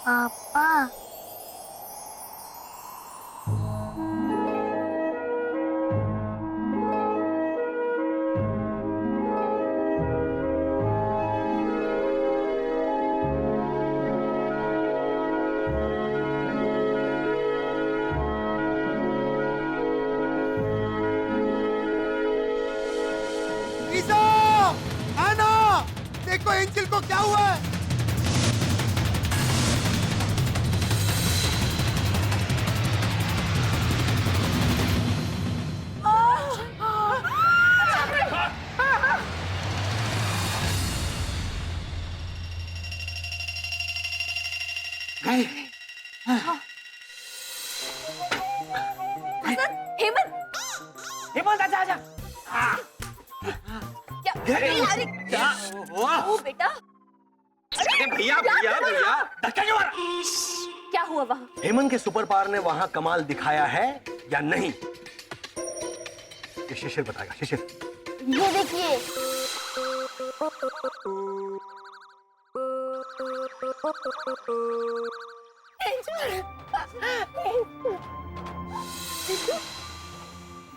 पापा। देखो एंजल को क्या हुआ है। हेमंत, हेमंत आजा आजा। क्या ओ बेटा, भैया भैया भैया धक्का क्यों मारा? क्या हुआ वहाँ? हेमंत के सुपर पावर ने वहां कमाल दिखाया है या नहीं, ये शिशिर बताएगा। शिशिर, ये देखिए।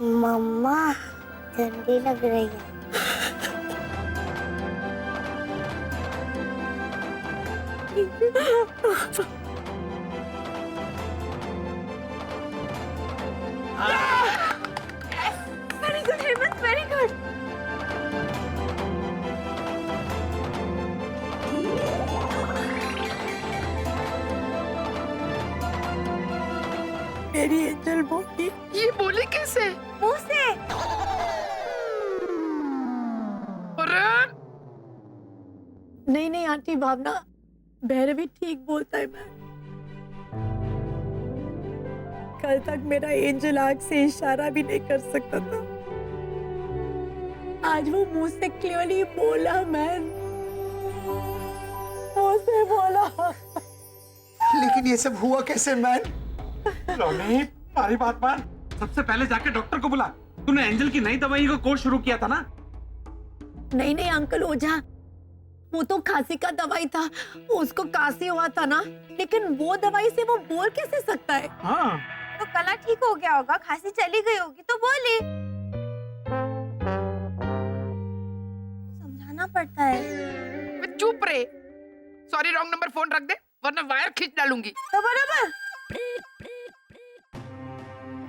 मम्मा ठंडी लग रही है। Very good Hemant, very good. मेरी एंजल बोली। ये बोली कैसे? मुंह से। अरे नहीं नहीं आंटी भावना, भैरवी ठीक बोलता है। मैं कल तक मेरा एंजल आंख से इशारा भी नहीं कर सकता था, आज वो मुंह से क्लियरली बोला। मैं मुंह से बोला। लेकिन ये सब हुआ कैसे मैन? रोनी, हमारी बात मान। सबसे पहले जाके डॉक्टर को बुला। तूने एंजल की नई दवाई का कोर्स शुरू किया था ना? नहीं नहीं अंकल ओझा, वो तो खांसी का दवाई था, उसको खांसी हुआ था ना, लेकिन वो दवाई से वो बोल कैसे सकता है? हाँ तो गला ठीक हो गया होगा, खांसी चली गई होगी तो बोली। समझाना पड़ता है। चुप रे। सॉरी, रॉन्ग नंबर फोन रख दे वरना वायर खींच डालूंगी। तो बराबर।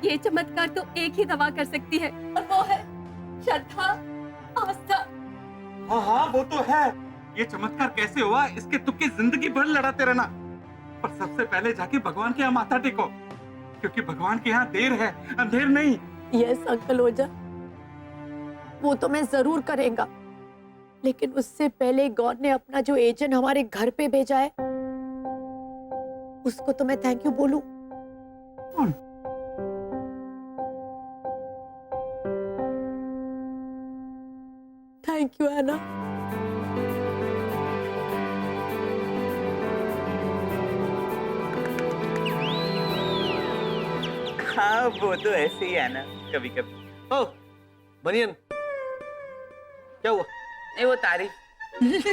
ये चमत्कार तो एक ही दवा कर सकती है, और वो है श्रद्धा, आस्था। हाँ हाँ वो तो है। ये चमत्कार कैसे हुआ इसके तुक्के जिंदगी भर लड़ाते रहना, पर सबसे पहले जाके भगवान के यहाँ माथा टेको, क्योंकि भगवान के यहाँ देर है, अंधेर नहीं। यस अंकल ओझा, वो तो मैं जरूर करेगा, लेकिन उससे पहले गॉड ने अपना जो एजेंट हमारे घर पे भेजा है, उसको तो मैं थैंक यू बोलूं। थैंक यू एना। हाँ वो तो ऐसे ही है ना कभी कभी। ओ बनियन, क्या हुआ? नहीं वो तारीफ।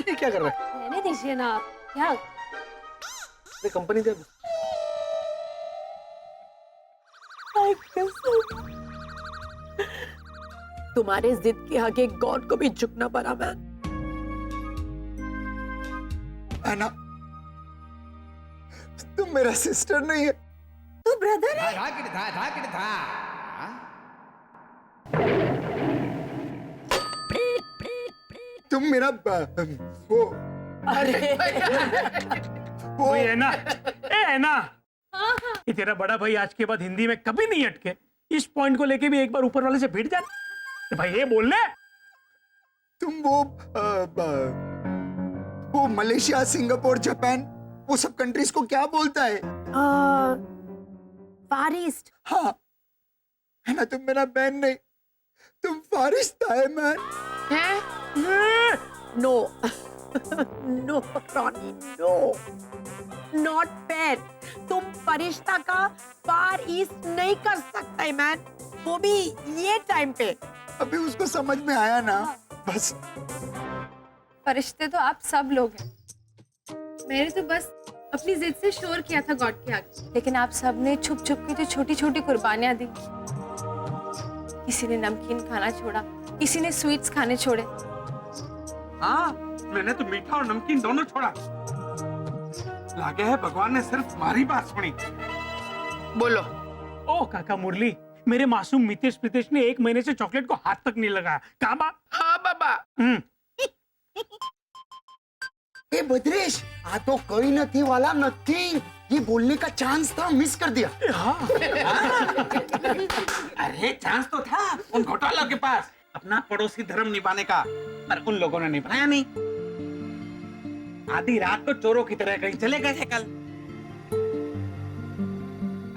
क्या कर रहा है? रहने दीजिए ना आप। क्या कंपनी दे दो। तुम्हारे जिद के आगे गॉड को भी झुकना पड़ा। मैं अन्ना, तुम मेरा सिस्टर नहीं है, तू ब्रदर है? तुम मेरा वो अरे वो है ना, है ना। ये तेरा बड़ा भाई आज के बाद हिंदी में कभी नहीं अटके। इस पॉइंट को लेके भी एक बार ऊपर वाले से भिड़ जाना। तो भाई ये बोल ले। तुम वो मलेशिया, सिंगापुर, जापान, वो सब कंट्रीज को क्या बोलता है? फार ईस्ट। हाँ है ना, तुम मेरा बहन नहीं, तुम फारिस्ता है man. No no Ronnie, no, not fair. तुम फरिश्ता का फार ईस्ट नहीं कर सकते मैन, वो भी ये टाइम पे। अभी उसको समझ में आया ना, बस। फरिश्ते तो आप सब लोग हैं, मेरे तो बस अपनी जिद से शोर किया था गॉड के आगे, लेकिन आप सबने छुप छुप के जो छोटी छोटी कुर्बानियां दी, किसी ने नमकीन खाना छोड़ा, किसी ने स्वीट्स खाने छोड़े। हाँ, मैंने तो मीठा और नमकीन दोनों छोड़ा। लागे है भगवान ने सिर्फ हमारी बात सुनी। बोलो। ओ काका मुरली, मेरे मासूम मितेश प्रीतेश ने 1 महीने से चॉकलेट को हाथ तक नहीं लगाया। कहाँ बात? हाँ बाबा। ए बद्रेश, आ तो कोई नहीं वाला नथिंग, ये बोलने का चांस था, मिस कर दिया। अरे चांस तो था उन घोटालों के पास अपना पड़ोसी धर्म निभाने का, पर उन लोगों ने निभाया नहीं। आधी रात को चोरों की तरह कहीं चले गए थे कल।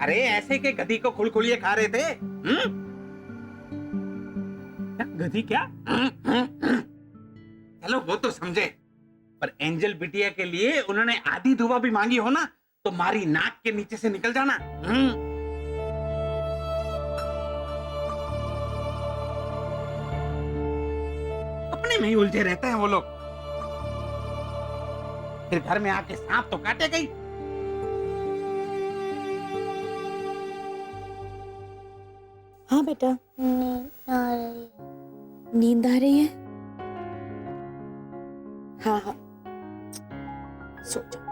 अरे ऐसे के गधी को खुलखुलिए खा रहे थे। क्या गधी क्या? चलो वो तो समझे, पर एंजल बिटिया के लिए उन्होंने आधी दुआ भी मांगी हो ना, तो मारी नाक के नीचे से निकल जाना। अपने में ही उलझे रहते हैं वो लोग, फिर घर में आके सांप तो काटे गई। हाँ बेटा, नींद आ रही है? हाँ हाँ, सो जाओ।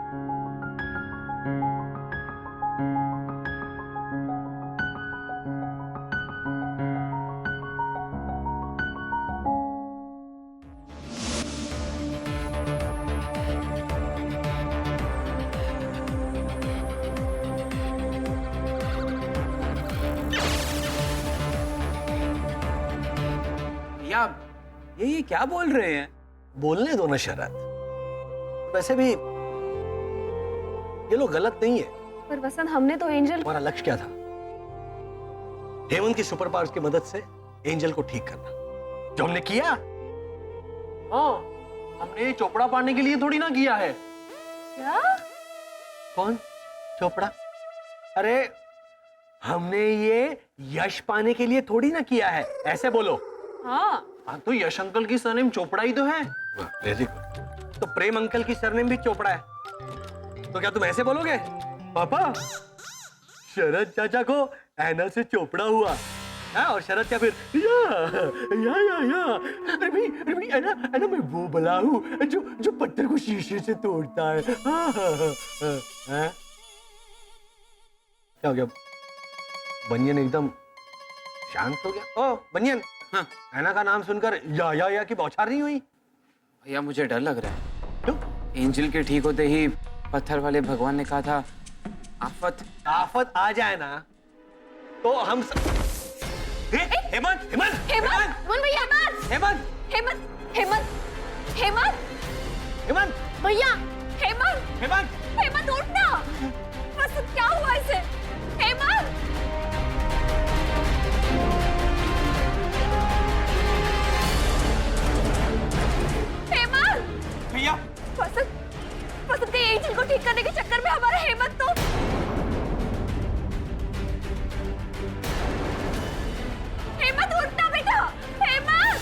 ये क्या बोल रहे हैं? बोलने दो ना शरद। वैसे भी ये लोग गलत नहीं है। पर वसंत, हमने तो एंजल। हमारा लक्ष्य क्या था? हेमंत की सुपर पावर्स की मदद से एंजल को ठीक करना, जो हमने किया। हाँ, हमने चोपड़ा पाने के लिए थोड़ी ना किया है। क्या? कौन चोपड़ा? अरे हमने ये यश पाने के लिए थोड़ी ना किया है, ऐसे बोलो। हाँ तो यश अंकल की सरनेम चोपड़ा ही तो है। Very good. तो प्रेम अंकल की सरनेम भी चोपड़ा है, तो क्या तुम ऐसे बोलोगे? पापा, शरद चाचा को ऐना से चोपड़ा हुआ है, और शरद क्या फिर या अरे भाई ऐना मैं वो बला हूँ जो पत्थर को शीशे से तोड़ता है। क्या हो गया? बनियन एकदम शांत हो गया। ओ बनियन, हाँ, ऐना का नाम सुनकर या की बौछार नहीं हुई? भैया मुझे डर लग रहा है। क्यों? एंजल के ठीक होते ही पत्थर वाले भगवान ने कहा था आफत आ जाए ना तो हम हेमंत हेमंत हेमंत, भैया हेमंत हेमंत हेमंत हेमंत हेमंत भैया हेमंत हेमंत हेमंत उठना। वसंत, क्या हुआ इसे? हेमंत, हेमंत। भैया वसंत, वसंत के एंजल को ठीक करने के चक्कर में हमारा हेमंत तो। हेमंत उठना बेटा, हेमंत।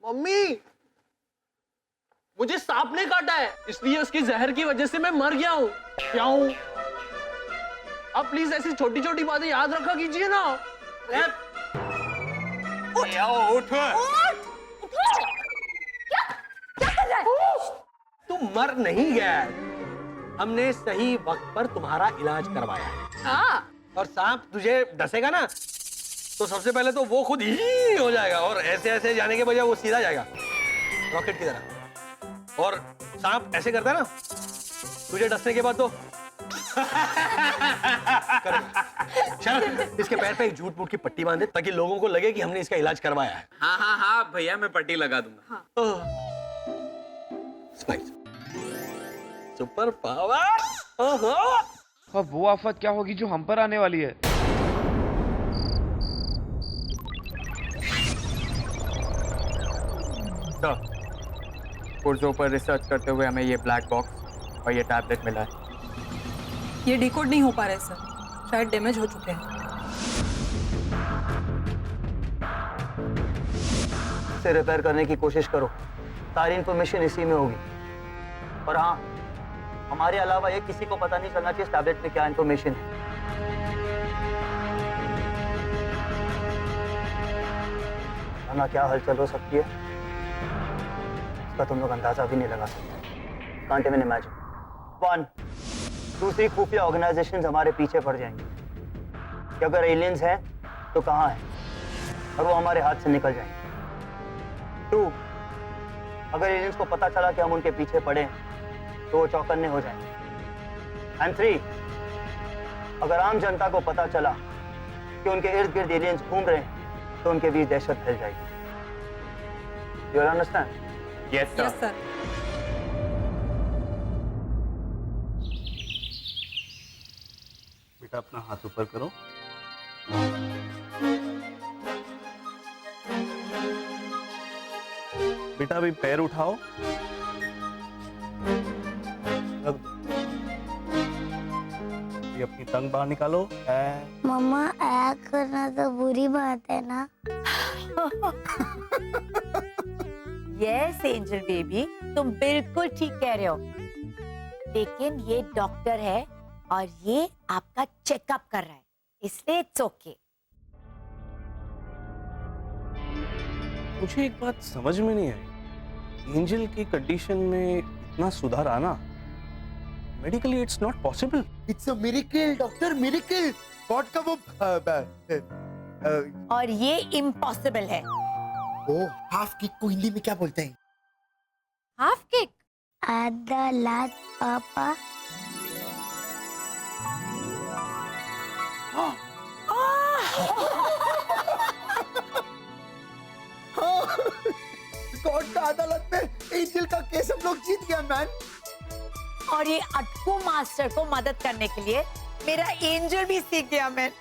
मम्मी, मुझे सांप ने काटा है, इसलिए उसकी जहर की वजह से मैं मर गया हूँ। क्या हूँ? आप प्लीज ऐसी छोटी छोटी बातें याद रखा कीजिए ना। उठ क्या कर रहा है? तुम मर नहीं गया, हमने सही वक्त पर तुम्हारा इलाज करवाया है। हाँ, और सांप तुझे डसेगा ना तो सबसे पहले तो वो खुद ही हो जाएगा, और ऐसे ऐसे जाने के बजाय वो सीधा जाएगा रॉकेट की तरह। और सांप ऐसे करता है ना, तुझे डसने के बाद तो इसके पैर पे एक झूठ मूठ की पट्टी बांधे ताकि लोगों को लगे कि हमने इसका इलाज करवाया है। हाँ भैया, मैं पट्टी लगा दूंगा। Super power. ओहो, अब वो आफत क्या होगी जो हम पर आने वाली है? पुर्जों पर रिसर्च करते हुए हमें ये ब्लैक बॉक्स और ये टैबलेट मिला है। ये डिकोड नहीं हो पा रहे सर, शायद डैमेज हो चुके हैं। इसे रिपेयर करने की कोशिश करो, सारी इंफॉर्मेशन इसी में होगी। और हाँ, हमारे अलावा ये किसी को पता नहीं चलना चाहिए इस टैबलेट में क्या इंफॉर्मेशन है। वरना क्या हलचल हो सकती है इसका तुम लोग अंदाजा भी नहीं लगा सकते। Can't even imagine. 1, दूसरी खुफिया ऑर्गेनाइजेशंस हमारे पीछे पड़ जाएंगी कि अगर एलियंस हैं तो कहाँ हैं, और वो हमारे हाथ से निकल जाएंगे। 2, अगर एलियंस को पता चला कि हम उनके पीछे पड़े तो वो चौकन्ने हो जाएंगे। एंड 3, अगर आम जनता को पता चला कि उनके इर्द गिर्द एलियंस घूम रहे हैं तो उनके बीच दहशत फैल जाएगी। You understand? Yes yes sir. बेटा अपना हाथ ऊपर करो। बेटा अभी पैर उठाओ। रख दो। ये अपनी टंग बाहर निकालो। मम्मा ऐ करना तो बुरी बात है ना? यस एंजल बेबी, तुम बिल्कुल ठीक कह रहे हो, लेकिन ये डॉक्टर है और ये आपका चेकअप कर रहा है, इसलिए इट्स ओके। मुझे एक बात समझ में नहीं आई, एंजल की कंडीशन में इतना सुधार आना medically it's not possible. It's a miracle doctor, miracle. God का वो और ये इम्पॉसिबल है। वो हाफ किक को हिंदी में क्या बोलते हैं? Half kick? आधा लात पापा। गॉड का अदालत में एंजल का केस हम लोग जीत गया मैन। और ये अटकू मास्टर को मदद करने के लिए मेरा एंजल भी सीख गया मैन।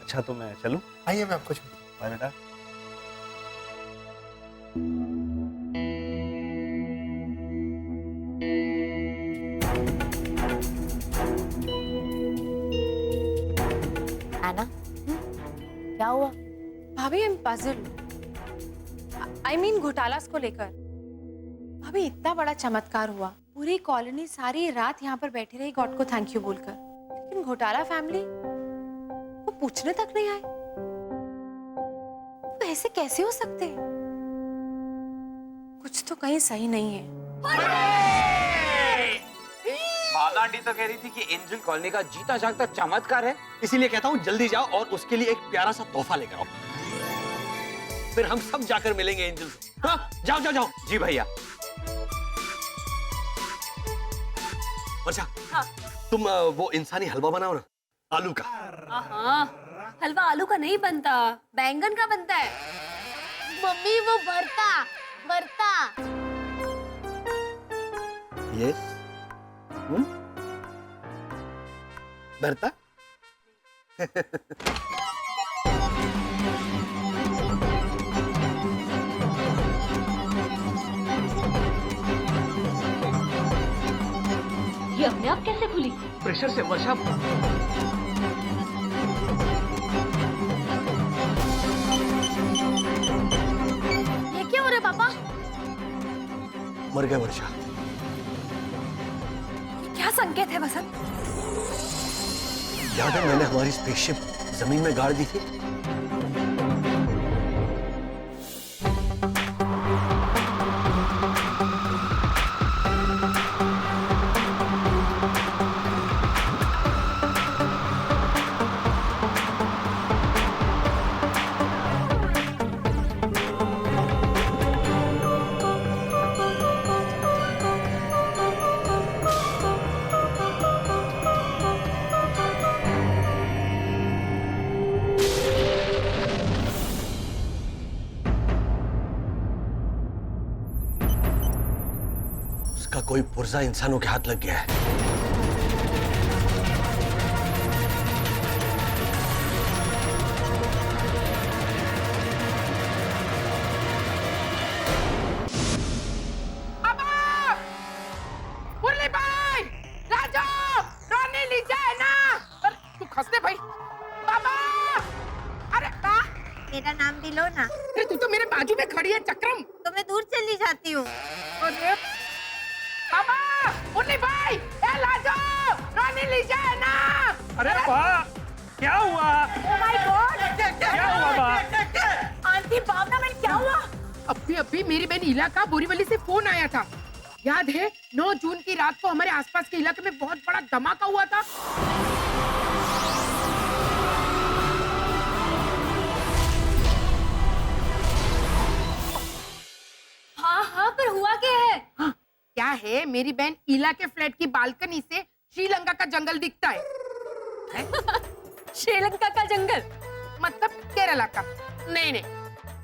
अच्छा तो मैं चलूं? आइए मैं आपको बाय बेटा। एना, क्या हुआ? भाभी I am puzzled. I mean घोटालास को लेकर। भाभी इतना बड़ा चमत्कार हुआ, पूरी कॉलोनी सारी रात यहाँ पर बैठी रही गॉड को थैंक यू बोलकर, लेकिन घोटाला फैमिली वो पूछने तक नहीं आए। वो ऐसे कैसे हो सकते हैं? कुछ तो कहीं सही नहीं है। बाला आंटी तो कह रही थी कि एंजल कॉलोनी का जीता जागता चमत्कार है, इसीलिए कहता हूँ जल्दी जाओ और उसके लिए एक प्यारा सा तोहफा लेकर आओ, फिर हम सब जाकर मिलेंगे एंजल से। हाँ, जाओ जाओ जाओ। जी भैया। वर्षा, हाँ। तुम वो इंसानी हलवा बनाओ ना, आलू का। हाँ, हलवा आलू का नहीं बनता, बैंगन का बनता है। मम्मी वो भरता। यस। भरता? ये अपने आप कैसे खुली? प्रेशर से वर्षा। ये क्या हो रहा है पापा? मर गए वर्षा। क्या संकेत है वसंत? याद है मैंने हमारी स्पेसशिप जमीन में गाड़ दी थी? कोई पुर्जा इंसानों के हाथ लग गया है। मुरली भाई, राजू, रोनी लीजिए ना। तू खसते भाई। बाबा, अरे मेरा नाम भी लो ना। अरे तू तो मेरे बाजू में खड़ी है चक्रम। तो मैं दूर चली जाती हूँ। अरे पापा, मुन्नी भाई, ए लाजो, रानी लीजा है ना। अरे वाह, क्या हुआ? Oh my God! क्या हुआ बा? आंटी भावना मैंने क्या हुआ? अभी मेरी बहन इला का बोरीवली से फोन आया था। याद है 9 जून की रात को हमारे आसपास के इलाके में बहुत बड़ा धमाका हुआ था। हाँ पर हुआ क्या है? क्या है, मेरी बहन इला के फ्लैट की बालकनी से श्रीलंका का जंगल दिखता है। श्रीलंका का जंगल मतलब केरला का। नहीं नहीं,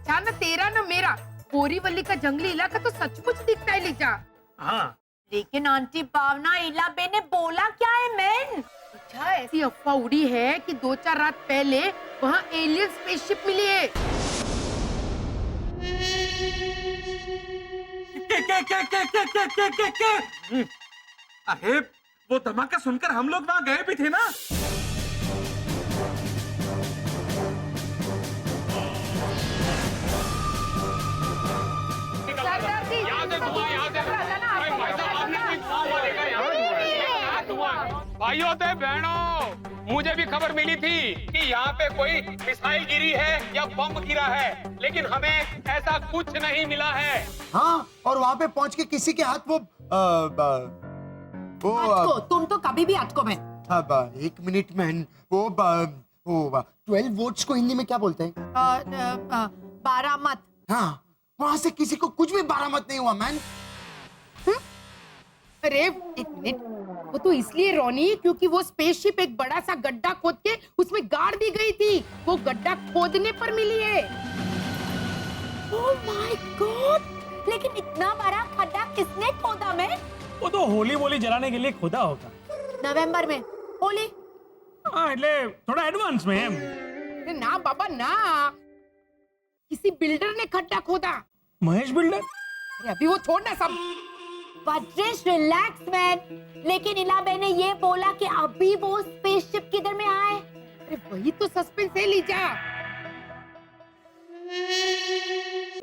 जहाँ न तेरा न मेरा बोरीवली का जंगली इलाका तो सचमुच दिखता है लीजा। हाँ, लेकिन आंटी भावना इला बे ने बोला क्या है मैन? अच्छा, ऐसी अफवाह उड़ी है कि 2-4 रात पहले वहाँ एलियन स्पेसशिप मिली है। अरे वो धमाका सुनकर हम लोग वहाँ गए भी थे ना। भाइयों थे बहनों, मुझे भी खबर मिली थी कि यहाँ पे कोई मिसाइल गिरी है या बम गिरा है, लेकिन हमें ऐसा कुछ नहीं मिला है। हाँ, और वहाँ पे पहुँच के किसी के हाथ वो अटको, तुम तो कभी भी अटको मैं। अब 1 मिनट मैन, वो 12 वोट्स को हिंदी में क्या बोलते हैं? बारामत। हाँ, वहाँ से किसी को कुछ भी बारामत नहीं हुआ मैन। अरे 1 मिनट, वो तो इसलिए रोनी क्योंकि वो स्पेसशिप एक बड़ा सा गड्ढा खोद के उसमें गाड़ दी गई थी। वो गड्ढा खोदने पर मिली है। Oh my God! लेकिन इतना बड़ा खड्डा किसने खोदा मैं? वो तो होली बोली जलाने के लिए खुदा होगा। नवंबर में होली? हाँ, એટલે थोड़ा एडवांस में एम। अरे ना बाबा ना, किसी बिल्डर ने खड्डा खोदा। महेश बिल्डर? अरे अभी वो छोड़ ना सब। वज्रेश रिलैक्स मैन। लेकिन इलाबे ने ये बोला कि अभी वो स्पेसशिप किधर में आए? अरे वही तो सस्पेंस है लीजा।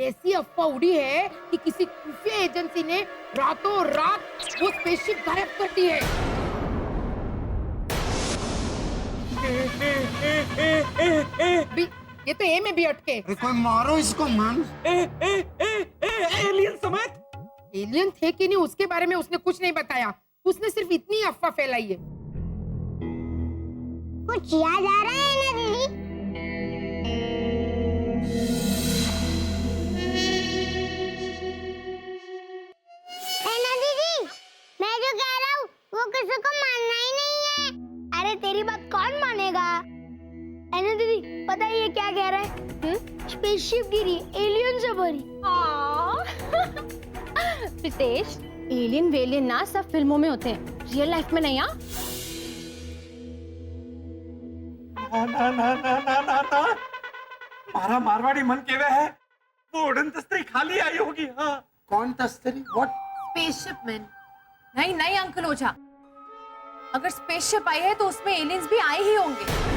ऐसी अफवाह उड़ी है कि किसी खुफिया एजेंसी ने रातों रात वो स्पेसशिप गायब कर दी है। भी, ये तो ए में भी अटके। अरे कोई मारो इसको मैन। एलियन समेत? एलियन थे कि नहीं उसके बारे में उसने कुछ नहीं बताया। उसने सिर्फ इतनी अफवाह फैलाई है। कुछ याद आ रहा है ना दीदी? दीदी, मैं जो कह रहा हूँ वो किसी को मानना ही नहीं है। अरे तेरी बात कौन मानेगा? ऐना दीदी, पता है ये क्या कह रहा है? स्पेसशिप गिरी, एलियन से भरी। प्रीतेश, एलियन वेलियन ना सब फिल्मों में होते हैं, रियल लाइफ में नहीं। ना मारा मारवाड़ी मन केवे है, वो उड़न तस्तरी खाली आई होगी। हाँ, कौन तस्तरी? व्हाट? Spaceship man. नहीं नहीं अंकल ओझा, अगर स्पेसशिप आई है तो उसमें एलियंस भी आए ही होंगे।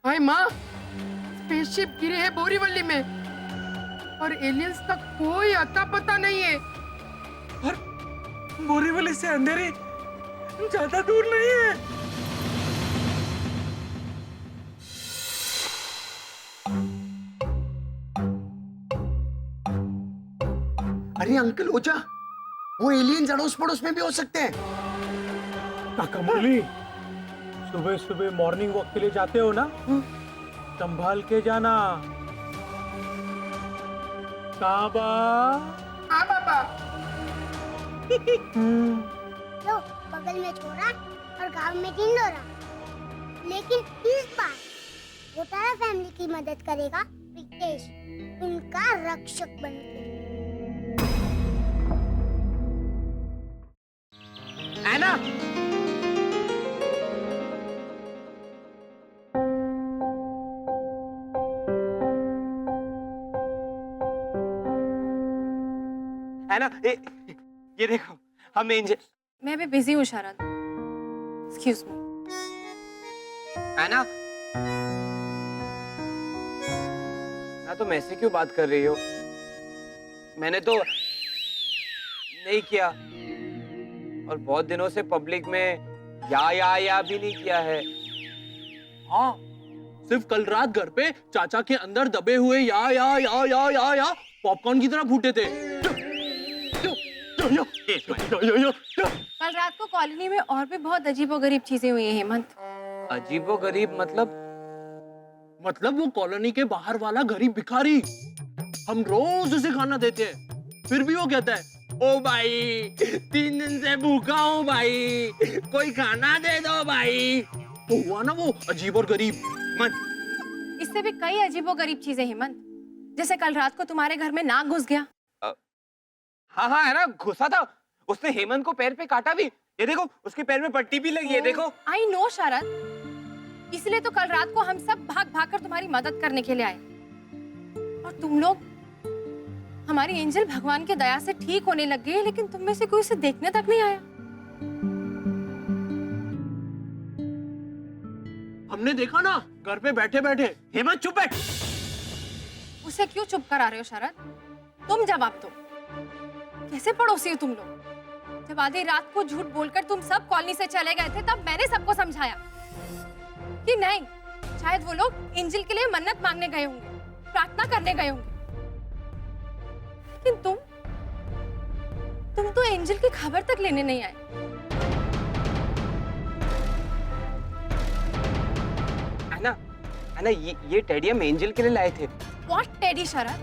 हाय माँ, स्पेसशिप गिरे है बोरीवली में और एलियंस का कोई अता पता नहीं है। और बोरीवली से अंधेरी ज्यादा दूर नहीं है। अरे अंकल ओझा, वो एलियंस अड़ोस पड़ोस में भी हो सकते हैं। काका मुरली, सुबह सुबह मॉर्निंग वॉक के लिए जाते हो ना, संभाल के जाना। काबा। हाँ बाबा। लो, बगल में छोरा और गांव में ढिंडोरा। लेकिन इस बार घोटाला फैमिली की मदद करेगा प्रीतेश, उनका रक्षक बनके। ऐना, है ना? ये देखो, हम एंजल। मैं अभी बिजी हूँ शरद, एक्सक्यूज मी। है ना? तुम ऐसे क्यों बात कर रही हो? मैंने तो नहीं किया, और बहुत दिनों से पब्लिक में या भी नहीं किया है। हाँ, सिर्फ कल रात घर पे चाचा के अंदर दबे हुए या पॉपकॉर्न की तरह फूटे थे। कल रात को कॉलोनी में और भी बहुत अजीबोगरीब चीजें हुई हैं हेमंत। अजीबोगरीब मतलब? मतलब वो कॉलोनी के बाहर वाला गरीब भिखारी, हम रोज उसे खाना देते हैं, फिर भी वो कहता है, ओ भाई 3 दिन से भूखा हूँ भाई, कोई खाना दे दो भाई। तो हुआ ना वो अजीब और गरीब। इससे भी कई अजीबोगरीब चीजें हेमंत, जैसे कल रात को तुम्हारे घर में नाग घुस गया। हाँ, है ना, घुसा था। उसने हेमंत को पैर पे काटा भी। ये देखो, उसके पैर में पट्टी भी लगी है, देखो। आई नो शरद, इसलिए तो कल रात को हम सब भाग भाग कर तुम्हारी मदद करने के लिए आए, और तुम लोग, हमारी एंजल भगवान की दया से ठीक होने लग गई, लेकिन तुम में से कोई उसे देखने तक नहीं आया। हमने देखा ना, घर पे बैठे बैठे। हेमंत चुप बैठ। उसे क्यों चुप करा रहे हो शरद? तुम जवाब दो, कैसे पड़ोसी हो तुम लोग? जब आधी रात को झूठ बोलकर तुम सब कॉलोनी से चले गए थे, तब मैंने सबको समझाया कि नहीं, शायद वो लोग एंजल के लिए मन्नत मांगने गए होंगे, प्रार्थना करने गए होंगे, लेकिन तुम तो एंजल की खबर तक लेने नहीं आए। है ना, ये टेडी हम एंजल के लिए लाए थे। व्हाट टेडी शरद?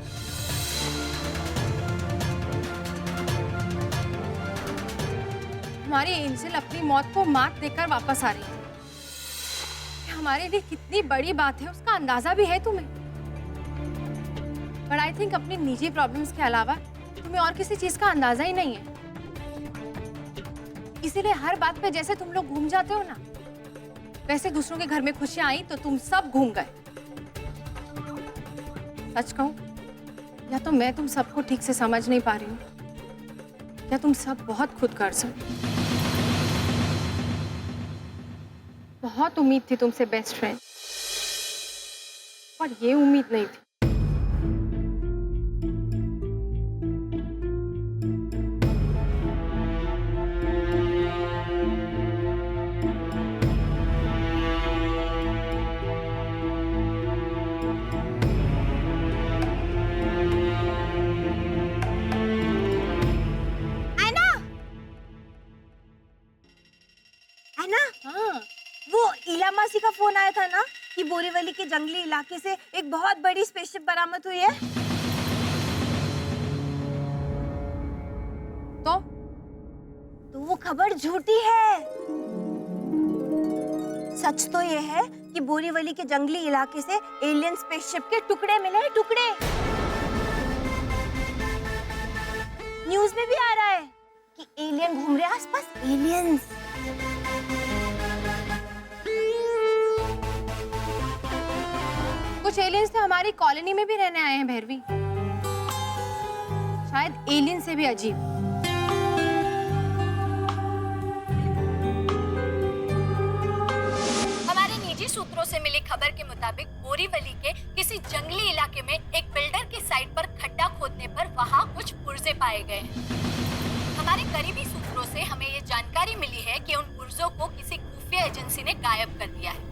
हमारी एंजल अपनी मौत को मात देकर वापस आ रही है। हमारे लिए कितनी बड़ी बात है उसका अंदाजा भी है तुम्हें। बट आई थिंक अपनी निजी प्रॉब्लम्स के अलावा तुम्हें और किसी चीज का अंदाजा ही नहीं है। इसीलिए हर बात पे जैसे तुम लोग घूम जाते हो ना, वैसे दूसरों के घर में खुशियां आई तो तुम सब घूम गए। सच कहूं, या तो मैं तुम सबको ठीक से समझ नहीं पा रही हूँ, या तुम सब बहुत खुदगर्ज हो। बहुत उम्मीद थी तुमसे बेस्ट फ्रेंड, पर ये उम्मीद नहीं थी। मासी का फोन आया था ना कि बोरीवली के जंगली इलाके से एक बहुत बड़ी स्पेसशिप बरामद हुई है। तो वो खबर झूठी है। सच तो ये है कि बोरीवली के जंगली इलाके से एलियन स्पेसशिप के टुकड़े मिले हैं, टुकड़े। न्यूज़ में भी आ रहा है कि एलियन घूम रहे हैं आसपास, एलियंस। कुछ एलियंस तो हमारी कॉलोनी में भी रहने आए हैं भैरवी, शायद एलियन से भी अजीब। हमारे निजी सूत्रों से मिली खबर के मुताबिक बोरीवली के किसी जंगली इलाके में एक बिल्डर की साइट पर खड्डा खोदने पर वहां कुछ पुर्जे पाए गए हैं। हमारे करीबी सूत्रों से हमें ये जानकारी मिली है कि उन पुर्जों को किसी खुफिया एजेंसी ने गायब कर दिया है।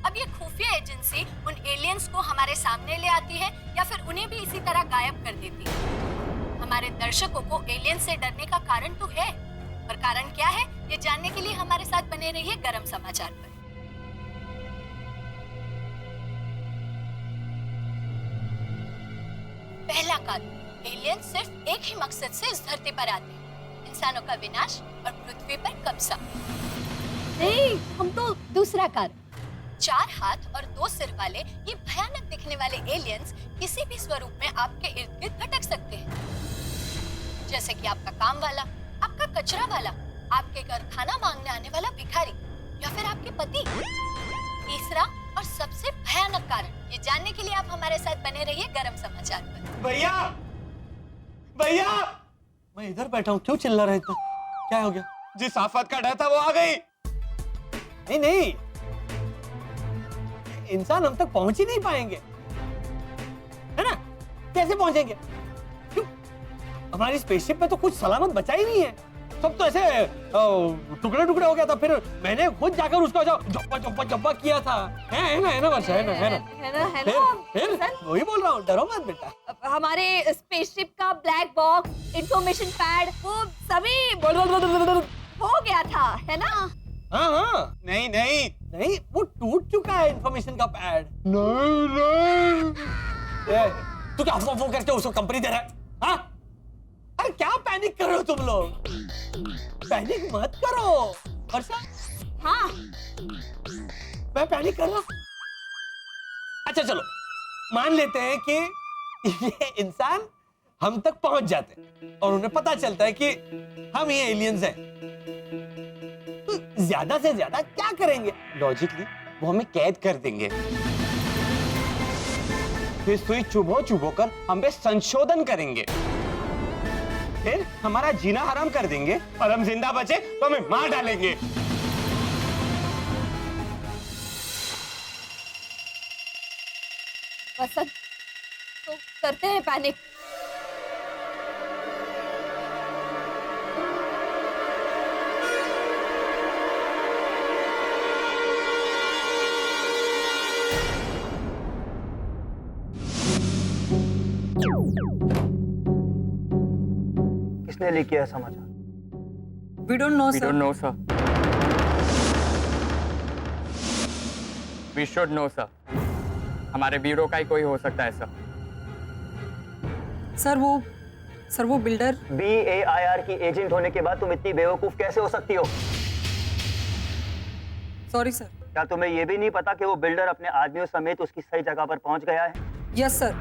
अब ये खुफिया एजेंसी उन एलियंस को हमारे सामने ले आती है या फिर उन्हें भी इसी तरह गायब कर देती है। हमारे दर्शकों को एलियन से डरने का कारण तो है, पर कारण क्या है ये जानने के लिए हमारे साथ बने रहिए गरम समाचार पर। पहला कारण, एलियन सिर्फ एक ही मकसद से इस धरती पर आते हैं, इंसानों का विनाश और पृथ्वी पर कब्जा। नहीं, हम तो दूसरा कारण। 4 हाथ और 2 सिर वाले ये भयानक दिखने वाले एलियंस किसी भी स्वरूप में आपके इर्द गिर्द भटक सकते हैं, जैसे कि आपका काम वाला, आपका कचरा वाला, आपके घर खाना मांगने आने वाला भिखारी या फिर आपके पति। तीसरा और सबसे भयानक कारण, ये जानने के लिए आप हमारे साथ बने रहिए गरम समाचार पर। भैया, भैया, मैं इधर बैठा हूँ, क्यों चिल्ला रहे थे? क्या हो गया? जिस आफत का डर था वो आ गई। नहीं नहीं, इंसान हम तक पहुंच ही नहीं पाएंगे, है ना? कैसे पहुंचेंगे? क्यों? हमारी स्पेसशिप में तो कुछ सलामत बचा ही नहीं है, सब तो ऐसे टुकड़े टुकड़े हो गया था। फिर मैंने खुद जाकर उसको जब्बा जब्बा जब्बा किया था। है ना वर्षा, है ना। फिर वही बोल रहा हूँ, डरो मत बेटा। हमारे स्पेसशिप का ब्लैक बॉक्स, इंफॉर्मेशन पैड, वो सभी हो गया था, है ना? हाँ, नहीं, वो टूट चुका है इंफॉर्मेशन का पैड। नहीं, तू क्या अफवाह करके उसको कंपनी दे रहा है? हाँ? अरे क्या पैनिक कर रहे हो तुम लोग? पैनिक मत करो वर्षा। हाँ, मैं पैनिक कर रहा हूँ। अच्छा चलो, मान लेते हैं कि ये इंसान हम तक पहुंच जाते हैं और उन्हें पता चलता है कि हम ही एलियंस हैं, तो ज्यादा से ज्यादा क्या करेंगे? लॉजिकली वो हमें कैद कर देंगे, फिर सुई चुभो कर हम पे संशोधन करेंगे, फिर हमारा जीना हराम कर देंगे और हम जिंदा बचे तो हमें मार डालेंगे। वसंत, तो करते हैं पैनिक। किसने लीक किया है समाचार? We don't know, We sir. don't know, sir. We should know, sir. हमारे ब्यूरो का ही कोई हो सकता है, सर। सर वो बिल्डर BAIR की एजेंट होने के बाद तुम इतनी बेवकूफ कैसे हो सकती हो? Sorry sir. क्या तुम्हें यह भी नहीं पता कि वो बिल्डर अपने आदमियों समेत उसकी सही जगह पर पहुंच गया है? Yes sir.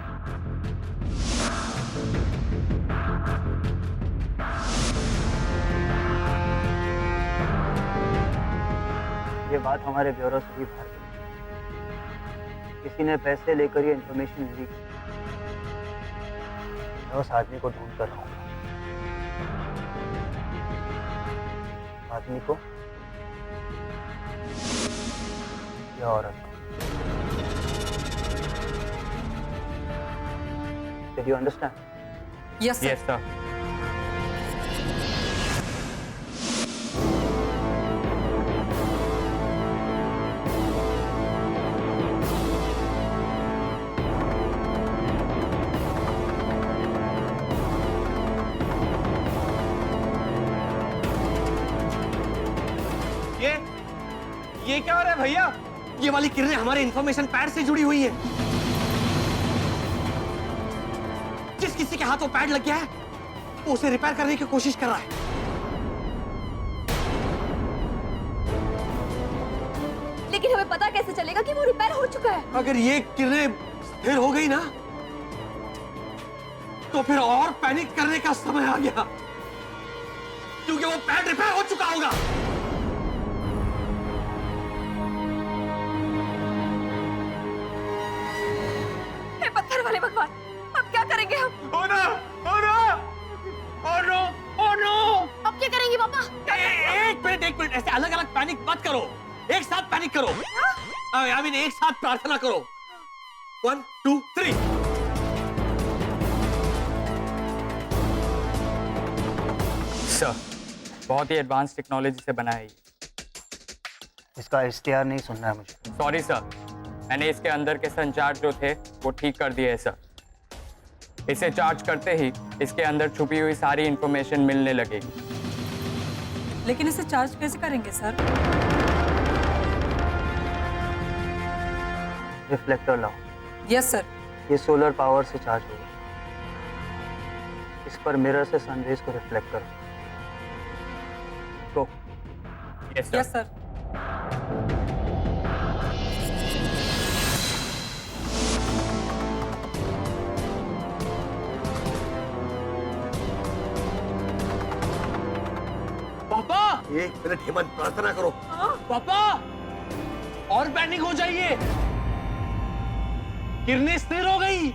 ये बात हमारे ब्यूरो से भी बाहर गई। किसी ने पैसे लेकर ये इंफॉर्मेशन लीक की। मैं उस आदमी को ढूंढ कर रहूंगा। आदमी को या औरत को? Did you understand? Yes, sir. Yes, sir. ये क्या हो रहा है भैया? ये वाली किरणें हमारे इंफॉर्मेशन पैड से जुड़ी हुई है। जिस किसी के हाथ वो पैड लग गया है, वो उसे रिपेयर करने की कोशिश कर रहा है। लेकिन हमें पता कैसे चलेगा कि वो रिपेयर हो चुका है? अगर ये किरणें स्थिर हो गई ना, तो फिर और पैनिक करने का समय आ गया, क्योंकि वो पैड रिपेयर हो चुका होगा। पत्थर वाले भगवान, अब क्या करेंगे हम? Oh no! Oh no! Oh no! Oh no! अब क्या करेंगे पापा? एक मिनट, ऐसे अलग अलग पैनिक मत करो, एक साथ पैनिक करो। आई मीन एक साथ प्रार्थना करो। 1 2 3। सर, बहुत ही एडवांस टेक्नोलॉजी से बना है ये। इसका इश्तिहार नहीं सुनना है मुझे। सॉरी सर, मैंने इसके अंदर के संचार जो थे वो ठीक कर दिए हैं सर। इसे चार्ज करते ही इसके अंदर छुपी हुई सारी इंफॉर्मेशन मिलने लगेगी। लेकिन इसे चार्ज कैसे करेंगे सर? रिफ्लेक्टर लाओ। Yes sir. ये सोलर पावर से चार्ज होगा। इस पर मिरर से सनरेज को रिफ्लेक्ट करो। Go. Yes sir. Yes sir. पापा, एक मिनट हेमंत, प्रार्थना करो। पापा, और पैनिक हो जाइए, किरणें स्थिर हो गई।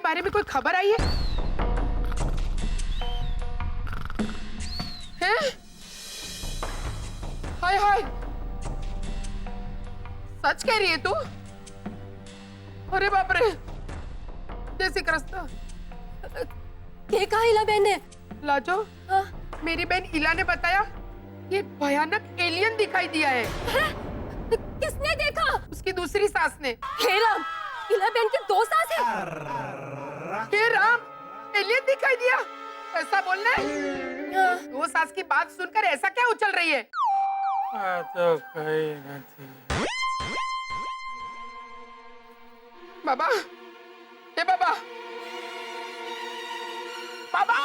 बारे में कोई खबर आई है? हैं? हाय हाय, सच कह रही है तू? अरे बाप रे, जैसी कृष्णा। ये कहा इला बहन ने? लाजो, मेरी बहन इला ने बताया कि एक भयानक एलियन दिखाई दिया है। किसने देखा? उसकी दूसरी सास ने। हे राम, इला बहन की 2 सास है। हे राम, एलियन दिखाई दिया? ऐसा बोलना है? 2 सास की बात सुनकर ऐसा क्या उछल रही है? तो कहीं नहीं। बाबा, हे बाबा, बाबा,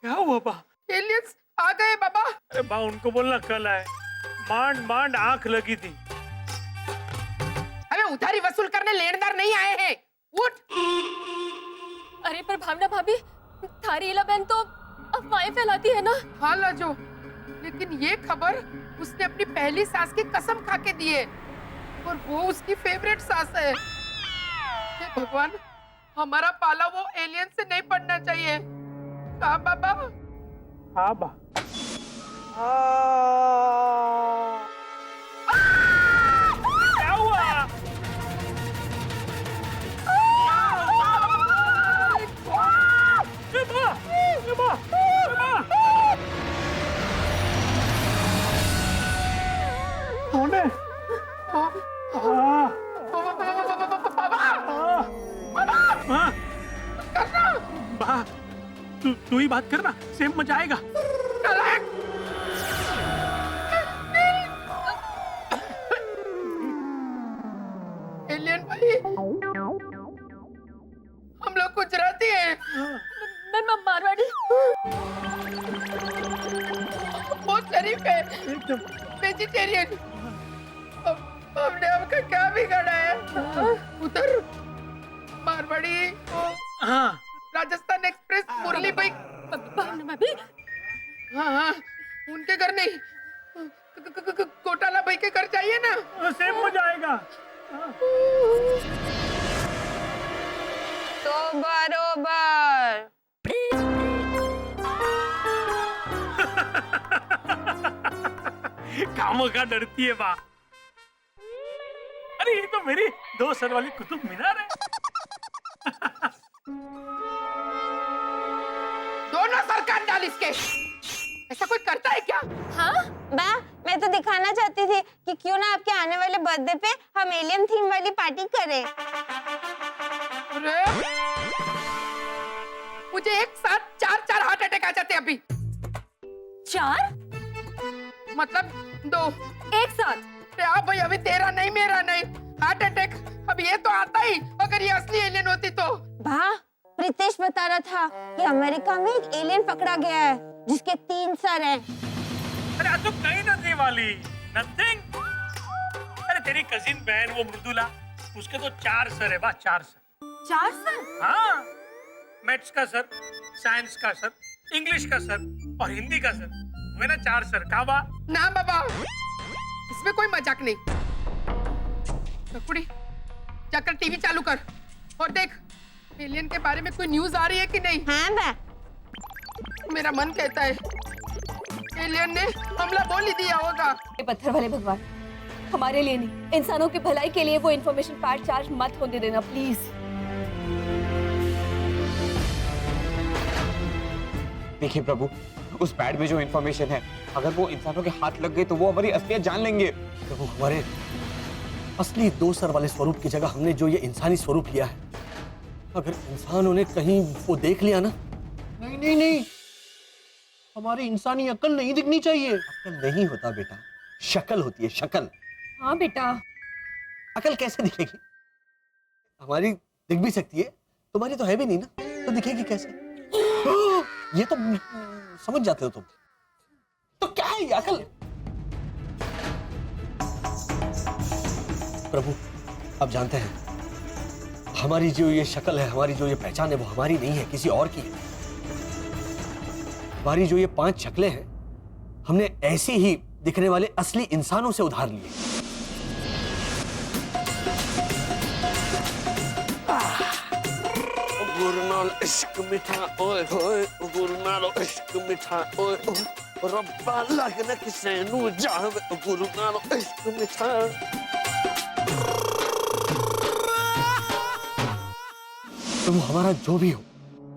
क्या हुआ बा? एलियंस आ गए बाबा। अरे बा, उनको बोलना कल आए। मांड मांड आंख लगी थी। अबे उधारी वसूल करने लेनदार नहीं आए हैं। उठ। अरे पर भावना भाभी, थारी इला बहन तो अफवाहें फैलाती है ना। हाँ लाजो, लेकिन ये खबर उसने अपनी पहली सास की कसम खा के दी है और वो उसकी फेवरेट सास है। हे भगवान, हमारा पाला वो एलियन से नहीं पड़ना चाहिए। हाँ बाबा। हाँ बा। क्या हुआ? कौन है? बा, तू ही बात करना, सेम मजा आएगा। एलियन भाई, हम लोग गुजराती हैं। मैं मारवाड़ी। बहुत शरीफ है, वेजिटेरियन। हमने आपका क्या बिगाड़ा है? उधर मारवाड़ी, हाँ, राजस्थान एक्सप्रेस, मुरली भाई। हाँ हाँ, उनके घर नहीं, कोटाला भाई के घर चाहिए ना। सेम मजा आएगा। तो बरोबर। कामों का डरती है बा। अरे ये तो मेरी 2 सर वाली कुतुब मीनार है। दोनों सर काट डाल इसके। ऐसा कोई करता है क्या? हाँ मैं तो दिखाना चाहती थी कि क्यों ना आपके आने वाले बर्थडे पे हम एलियन थीम वाली पार्टी करें। अरे मुझे एक साथ 4 हार्ट अटैक आ जाते अभी। 4? मतलब 2 एक साथ? हाँ भाई, अभी तेरा नहीं मेरा नहीं। हार्ट अटैक अब ये तो आता ही अगर ये असली एलियन होती तो। प्रीतेश बता रहा था कि अमेरिका में एक एलियन पकड़ा गया है जिसके 3 सर हैं। अरे आज तो कहीं नहीं वाली, नथिंग। अरे तेरी कजिन बहन वो मृदुला, उसके तो 4 सर है बा, 4 सर। 4 सर? हाँ, मैथ्स का सर, साइंस का सर, इंग्लिश का सर और हिंदी का सर, हुए ना 4 सर। कहा बा? ना बाबा, इसमें कोई मजाक नहीं। कुड़ी, जाकर टीवी चालू कर और देख एलियन के बारे में कोई न्यूज आ रही है कि नहीं। हाँ मेरा मन कहता है एलियन ने हमला बोल ही दिया होगा। पत्थर वाले भगवान, हमारे लिए नहीं, इंसानों की भलाई के लिए वो इन्फॉर्मेशन पैड चार्ज मत होने देना प्लीज। देखिए प्रभु, उस पैड में जो इन्फॉर्मेशन है, अगर वो इंसानों के हाथ लग गई तो वो हमारी असलियत जान लेंगे। प्रभु, हमारे असली 2 सर वाले स्वरूप की जगह हमने जो ये इंसानी स्वरूप लिया है, अगर इंसानों ने कहीं वो देख लिया ना। नहीं नहीं नहीं, हमारी इंसानी अकल नहीं दिखनी चाहिए। अकल नहीं होता बेटा, शक्ल होती है, शक्ल। हाँ बेटा। अकल कैसे दिखेगी? हमारी दिख भी सकती है, तुम्हारी तो है भी नहीं ना, तो दिखेगी कैसे? ये तो समझ जाते हो तुम। तो क्या है ये अकल? प्रभु, अब जानते हैं हमारी जो ये शक्ल है, हमारी जो ये पहचान है, वो हमारी नहीं है, किसी और की है। हमारी जो ये 5 शक्लें हैं, हमने ऐसे ही दिखने वाले असली इंसानों से उधार लिए। गुरनाल इश्क मिठा ओए होए गुरनाल इश्क मिठा ओए ओए रब्बा लगना किसे नु जावे गुरनाल इश्क मिठा। तुम हमारा जो भी हो,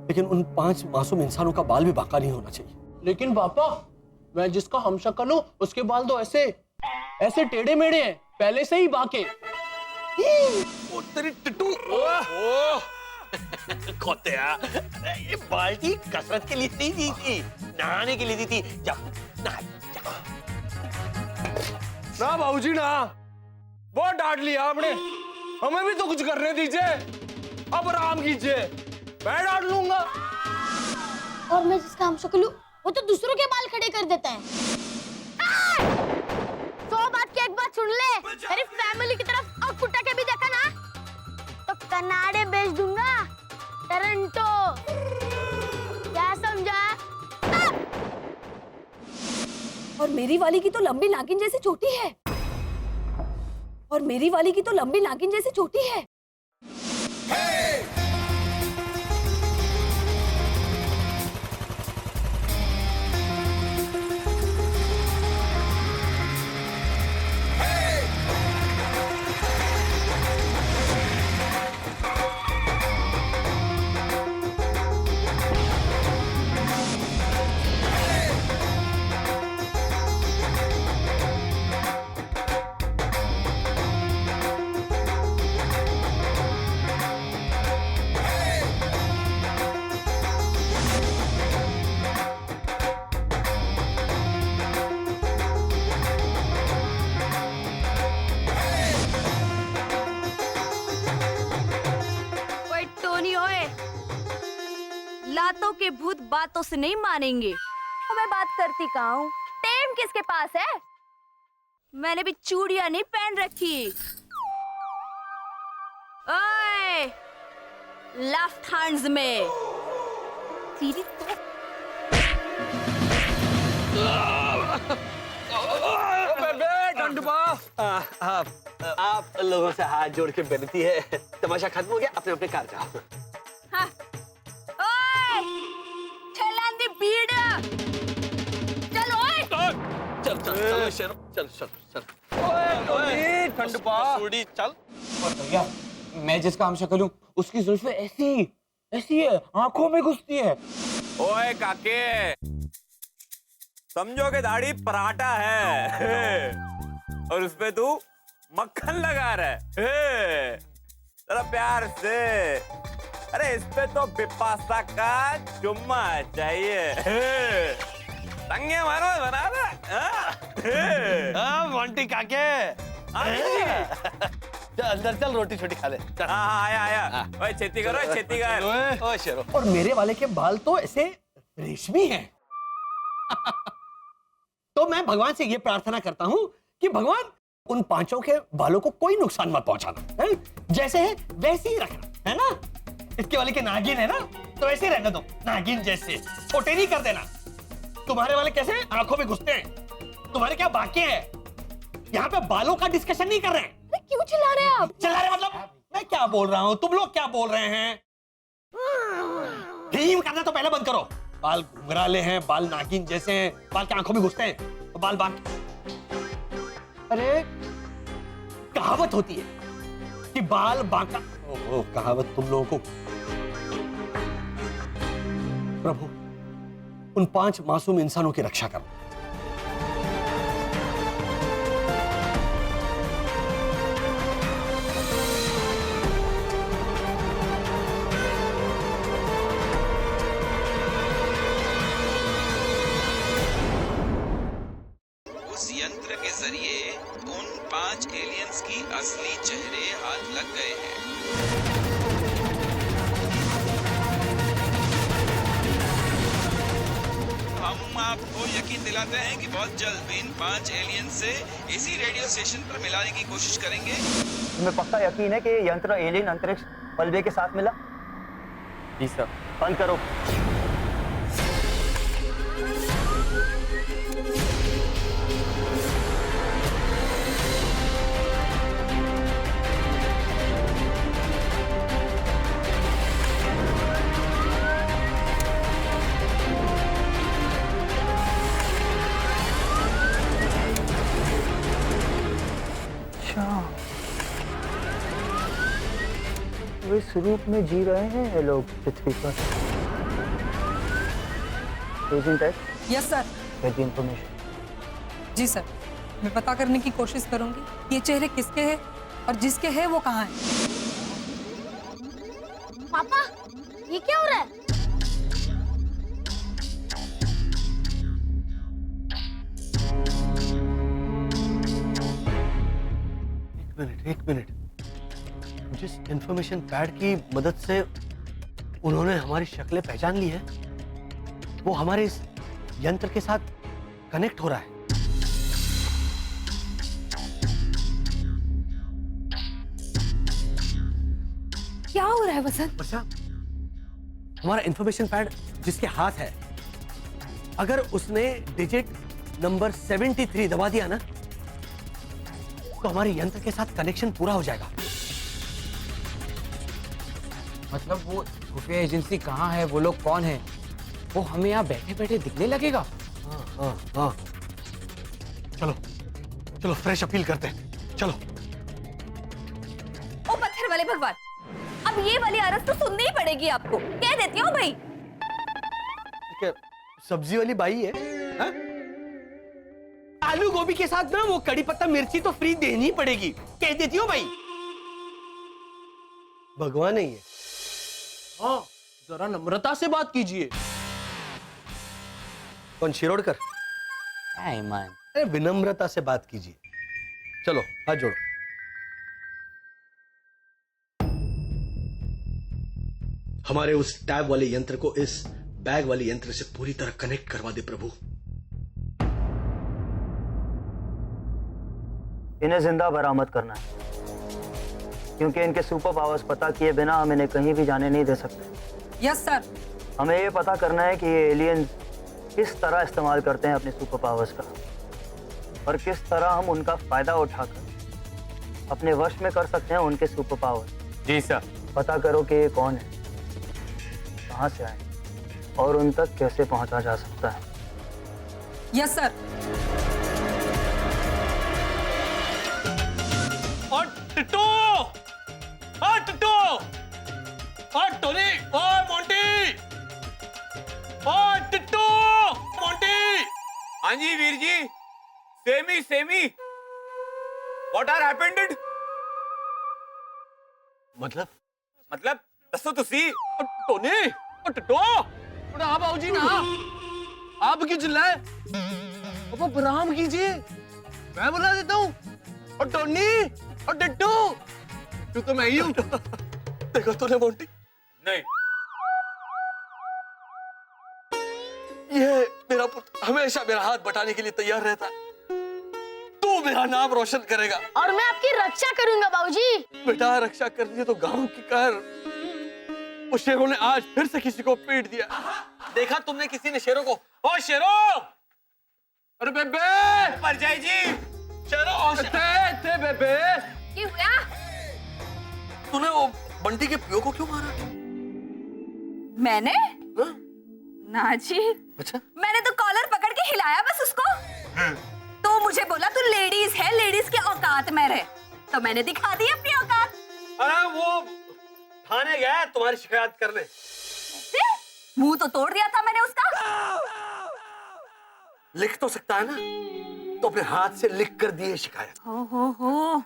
लेकिन उन 5 मासूम इंसानों का बाल भी बाका नहीं होना चाहिए। लेकिन पापा, मैं जिसका हमशक्ल हूँ उसके बाल तो ऐसे टेढ़े मेढ़े हैं, पहले से ही बाके। ओ तेरी टिटू खोतेया, ये बाल्टी कसरत के लिए नहीं दी थी, नहाने के लिए दी थी। जा नहा जा। ना बाबूजी ना, बहुत डांट लिया आपने, हमें भी तो कुछ करने दीजिए, अब आराम कीजिए, मैं डांट लूंगा। और मैं जिसका हमशक्ल हूँ वो तो दूसरों के बाल खड़े कर देता है। तो बात की एक बात सुन ले, मेरी फैमिली की तरफ आँख उठा के भी देखा ना तो कनाडे बेच दूंगा, टोरंटो। क्या समझा? और मेरी वाली की तो लंबी नागिन जैसी चोटी है, और मेरी वाली की तो लंबी नागिन जैसी चोटी है। लातों के भूत बातों से नहीं मानेंगे। तो मैं बात करती कहाँ हूँ? टेम किसके पास है? मैंने भी चूड़ियां नहीं पहन रखी। ओए, लेफ्ट हैंड्स में सीधी तो आप लोगों से हाथ जोड़ के विनती है, तमाशा खत्म हो गया, अपने अपने कार जाओ। हाँ। ओए, छलांदी भीड़। चल ओए। चल चल चलो शेरो, चल चल चल। ओए ठंडपा सूडी चल। और भैया, मैं जिसका हमशक्ल हूँ उसकी जुल्फें ऐसी है, आंखों में घुसती है। ओए काके, समझो कि दाढ़ी पराठा है और उसपे तू मक्खन लगा रहा है। जरा प्यार से, अरे इस पे तो बिपाशा का चुम्मा चाहिए। संगे मारो बना रहा मोंटी काके, अंदर चल, रोटी छोटी खा ले। आया। ओए खेती करो, खेती कर। ओए शेरो। और मेरे वाले के बाल तो ऐसे रेशमी हैं। तो मैं भगवान से ये प्रार्थना करता हूँ कि भगवान उन 5 के बालों को कोई नुकसान मत पहुंचाना, है? जैसे है वैसे ही रखना, है ना? इसके वाले के नागिन है ना, तो ऐसे रहने दो, नागिन जैसे, छोटे नहीं कर देना। तुम्हारे वाले कैसे आंखों में घुसते हैं, तुम्हारे क्या बाकी है? यहाँ पे बालों का डिस्कशन नहीं कर रहे हैं। अरे क्यों चिल्ला रहे हैं आप? चिल्ला रहे मतलब मैं क्या बोल रहा हूँ, तुम लोग क्या बोल रहे हैं? धीम करना तो पहले बंद करो। बाल घुंघराले हैं, बाल नागिन जैसे हैं, बाल के आंखों में घुसते हैं, तो बाल बाकी। अरे कहावत होती है कि बाल बांका। ओ, कहावत तुम लोगों को। प्रभु उन 5 मासूम इंसानों की रक्षा करो। उस यंत्र के जरिए उन 5 एलियंस की असली चेहरे हाथ लग गए हैं। हम आपको यकीन दिलाते हैं कि बहुत जल्द इन 5 एलियंस से इसी रेडियो स्टेशन पर मिलाने की कोशिश करेंगे। तुम्हें पक्का यकीन है कि ये यंत्र एलियन अंतरिक्ष बल्बे के साथ मिला? जी सर। बंद करो। रूप में जी रहे हैं ये लोग पृथ्वी पर। एजेंट है? Yes sir. Get the information. जी सर, मैं पता करने की कोशिश करूंगी कि ये चेहरे किसके हैं और जिसके हैं वो कहाँ है। पापा, ये क्या हो रहा है? एक मिनट। जिस इंफॉर्मेशन पैड की मदद से उन्होंने हमारी शक्लें पहचान ली है, वो हमारे इस यंत्र के साथ कनेक्ट हो रहा है। क्या हो रहा है वसंत? वर्षा, हमारा इंफॉर्मेशन पैड जिसके हाथ है, अगर उसने डिजिट नंबर 73 दबा दिया ना, तो हमारे यंत्र के साथ कनेक्शन पूरा हो जाएगा। मतलब वो खुफिया एजेंसी कहाँ है, वो लोग कौन है, वो हमें यहाँ बैठे बैठे दिखने लगेगा। हाँ। चलो चलो फ्रेश अपील करते हैं, चलो। ओ पत्थर वाले भगवान, अब ये वाली अरज तो सुननी ही पड़ेगी आपको, कह देती हूँ भाई। क्या सब्जी वाली बाई है, हा? आलू गोभी के साथ ना वो कड़ी पत्ता मिर्ची तो फ्री देनी पड़ेगी, कह देती हो भाई। भगवान है ये। हाँ, जरा नम्रता से बात कीजिए। कौन, शिरोडकर? ईमान, अरे विनम्रता से बात कीजिए। चलो हाथ जोड़ो। हमारे उस टैब वाले यंत्र को इस बैग वाले यंत्र से पूरी तरह कनेक्ट करवा दे प्रभु। इन्हें जिंदा बरामद करना है, क्योंकि इनके सुपर पावर्स पता किए बिना हम इन्हें कहीं भी जाने नहीं दे सकते। Yes sir. हमें ये पता करना है कि ये एलियंस किस तरह इस्तेमाल करते हैं अपने सुपर पावर्स का, और किस तरह हम उनका फायदा उठाकर अपने वश में कर सकते हैं उनके सुपर पावर्स। जी सर। पता करो कि ये कौन है, कहां से आए और उन तक कैसे पहुंचा जा सकता है। Yes sir. और टिट्टू, और टिट्टू, और टोनी, और मोंटी, और टिट्टू, मोंटी। हाँ जी Veer ji, semi what are happened? मतलब दसो तुसी। टोनी और टिट्टू, हाँ बाबूजी ना, आप क्यों चिल्लाए? अब प्रणाम कीजिए, मैं बुला देता हूँ। और टोनी और टिट्टू, तू तो मैं ही हूँ। देखो तूने मोंटी, नहीं, ये मेरा पुत्र हमेशा मेरा हाथ बटाने के लिए तैयार रहता है। तू मेरा नाम रोशन करेगा और मैं आपकी रक्षा करूंगा बाबूजी। बेटा, रक्षा करनी है तो गांव की कर। उस शेरों ने आज फिर से किसी को पीट दिया। देखा तुमने किसी ने शेरों को? ओ शेरों! अरे बेबे! परजाई जी! शेरों! थे बेबे! क्या हुआ? तूने वो बंटी के पियो को क्यों मारा? मैंने? ना जी। अच्छा? मैंने तो कॉलर पकड़ के हिलाया बस उसको। तो मुझे बोला तू लेडीज है, लेडीज के औकात में रहे, तो मैंने दिखा दी अपनी औकात। अरे वो थाने गया तुम्हारी शिकायत करने। मुंह तो तोड़ दिया था मैंने उसका। लिख तो सकता है ना, तो अपने हाथ से लिख कर दिए शिकायत। हो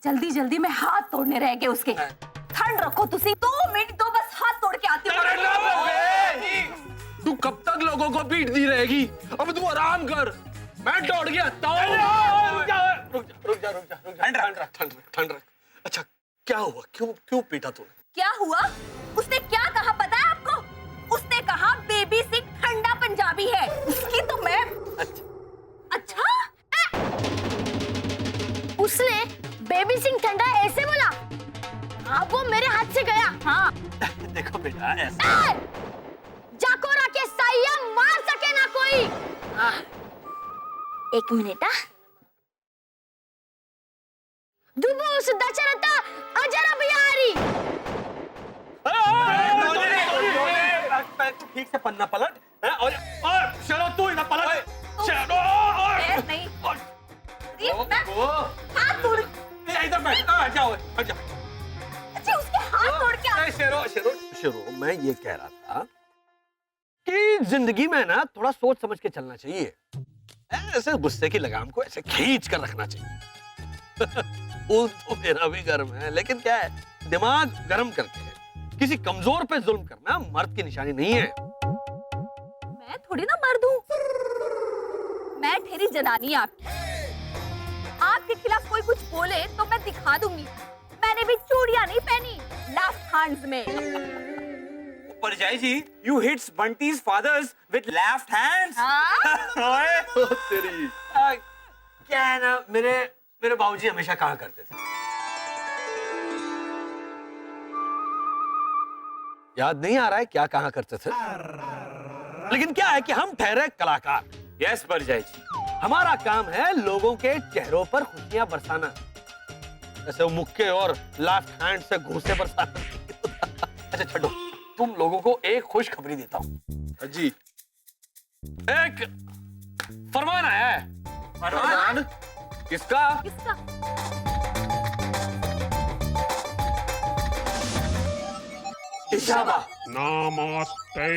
जल्दी जल्दी में हाथ तोड़ने रह गए उसके। ठंड रखो तुसी, 2 मिनट दो, बस हाथ तोड़ के आती हूँ। तू कब तक लोगों को पीट दी रहेगी? अब तू आराम कर, मैं दौड़ गया। रुक जा। ठंड रख। अच्छा क्या हुआ, क्यों पीटा तूने? क्या हुआ? उसने क्या कहा पता है आपको? उसने कहा बेबी सिंह ठंडा पंजाबी है। उसकी तो मैं अच्छा? उसने बेबी सिंह ठंडा ऐसे बोला? अब वो मेरे हाथ से गया। हाँ। देखो बेटा, ऐसा जाकोरा के साया मार सके ना कोई। एक मिनट। दुबोस दशरथा अजर बिहारी। ठीक से पन्ना पलट और चलो तू इधर पलट। चलो नहीं। हाथ तोड़। इधर बैठ, जाओ। अच्छा उसके हाथ शेरो, मैं ये कह रहा था कि जिंदगी में ना थोड़ा सोच समझ के चलना चाहिए। ऐसे गुस्से की लगाम को ऐसे खींच कर रखना चाहिए। फूल तो मेरा भी गर्म है, लेकिन क्या है, दिमाग गर्म करके है। किसी कमजोर पे जुल्म करना मर्द की निशानी नहीं है। मैं थोड़ी ना मर्द हूँ, मैं ठहरी जनानी आपकी। आपके खिलाफ कोई कुछ बोले तो मैं दिखा दूंगी। मैंने भी चूड़ियां नहीं पहनी लेफ्ट हैंड्स में। परजाई जी, you hits Bunty's fathers with left hands? तेरी क्या है ना, मेरे बाबूजी हमेशा कहा करते थे, याद नहीं आ रहा है क्या कहा करते थे, लेकिन क्या है कि हम ठहरे कलाकार। यस परजाई जी, हमारा काम है लोगों के चेहरों पर खुशियां बरसाना, जैसे वो मुक्के और लेफ्ट हैंड से घूंसे बरसाना। अच्छा छोड़ो, तुम लोगों को एक खुश खबरी देता हूँ जी। एक फरमान आया है। फरमान? किसका? इशाबा। नमस्ते।